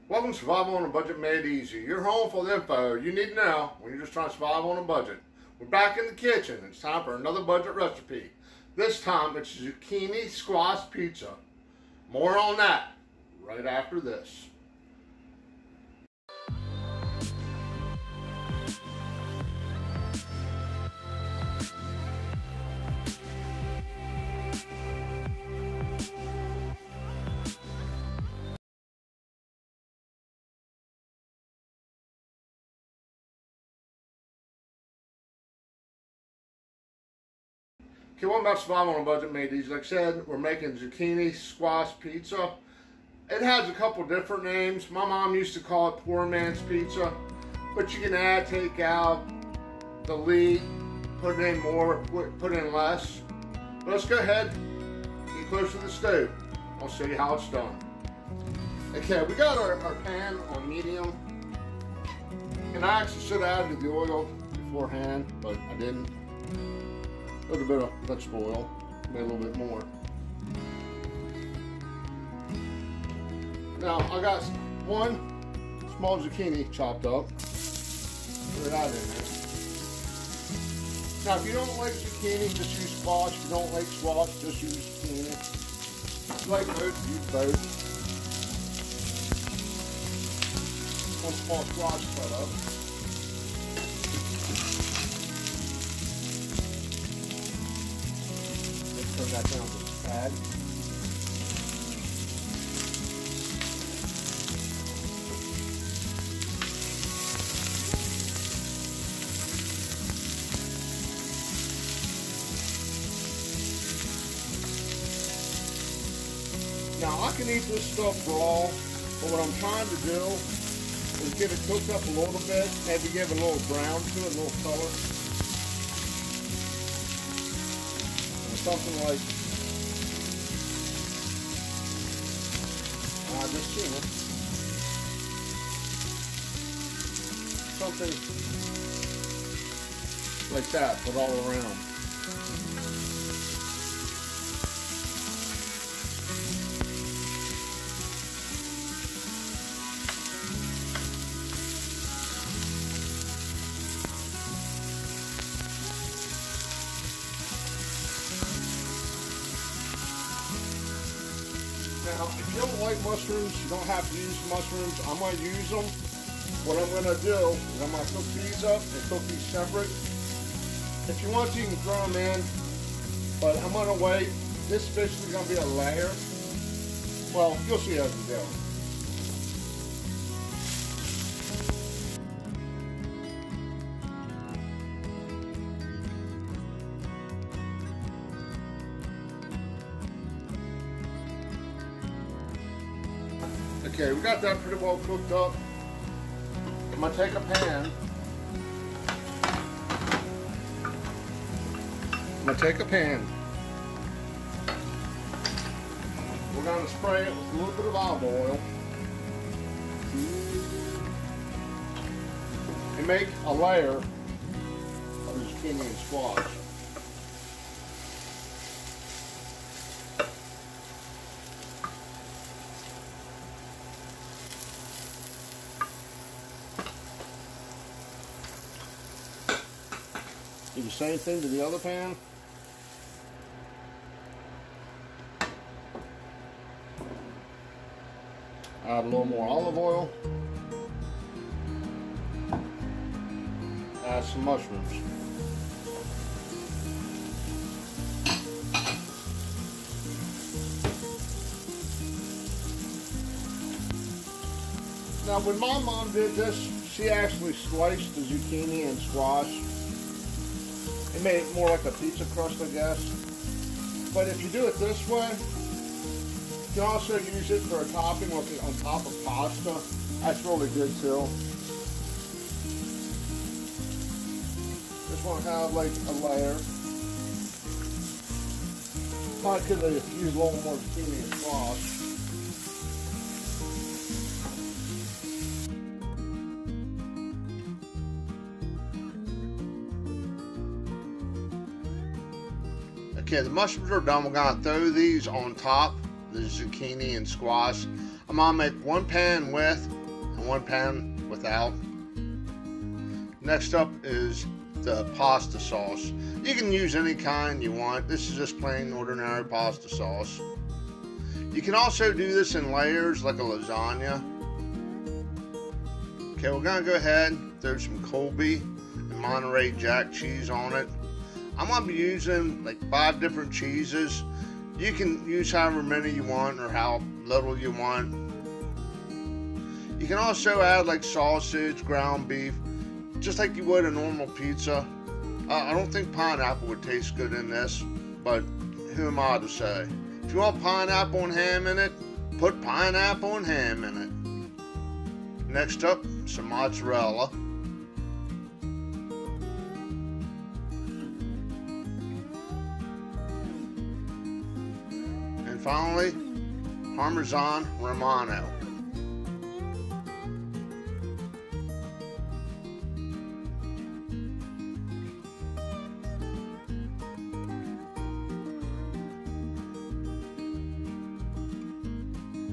Welcome to Survival on a Budget Made Easy. Your home for the info you need to know when you're just trying to survive on a budget. We're back in the kitchen. It's time for another budget recipe. This time it's zucchini squash pizza. More on that right after this. Okay, what about survival on a budget made easy? Like I said, we're making zucchini squash pizza. It has a couple different names. My mom used to call it poor man's pizza, but you can add, take out, delete, put in more, put in less. But let's go ahead, get close to the stove. I'll show you how it's done. Okay, we got our pan on medium, and I actually should have added the oil beforehand, but I didn't. A little bit of vegetable oil, maybe a little bit more. Now I got one small zucchini chopped up. Put that in there. Now if you don't like zucchini, just use squash. If you don't like squash, just use zucchini. If you like both, use both. One small squash cut up. Turn that down to the pad. Now I can eat this stuff raw, but what I'm trying to do is get it cooked up a little bit, maybe give it a little brown to it, a little color. Something like, I just seen it. Something like that, but all around. Now, if you don't like mushrooms, you don't have to use mushrooms. I'm going to use them. What I'm going to do is I'm going to cook these up and cook these separate. If you want to, you can throw them in, but I'm going to wait. This fish is going to be a layer. Well, you'll see as we go. Okay, we got that pretty well cooked up. I'm going to take a pan. We're going to spray it with a little bit of olive oil. And make a layer of the zucchini and squash. Do the same thing to the other pan. Add a little more olive oil. Add some mushrooms. Now when my mom did this, she actually sliced the zucchini and squash. It made it more like a pizza crust, I guess. But if you do it this way, you can also use it for a topping on top of pasta. That's really good too. Just want to have like a layer. Probably could have used a little more zucchini and squash. Okay, the mushrooms are done. We're gonna throw these on top, the zucchini and squash. I'm gonna make one pan with and one pan without. Next up is the pasta sauce. You can use any kind you want. This is just plain ordinary pasta sauce. You can also do this in layers like a lasagna. Okay, we're gonna go ahead and throw some Colby and Monterey Jack cheese on it. I'm gonna be using like 5 different cheeses. You can use however many you want or how little you want. You can also add like sausage, ground beef, just like you would a normal pizza. I don't think pineapple would taste good in this, but who am I to say? If you want pineapple and ham in it, put pineapple and ham in it. Next up, some mozzarella. And finally, Parmesan Romano.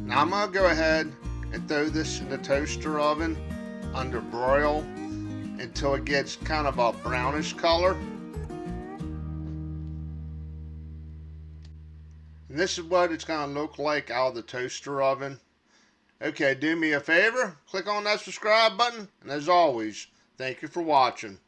Now I'm going to go ahead and throw this in the toaster oven under broil until it gets kind of a brownish color. And this is what it's going to look like out of the toaster oven. Okay, do me a favor, click on that subscribe button, and as always, thank you for watching.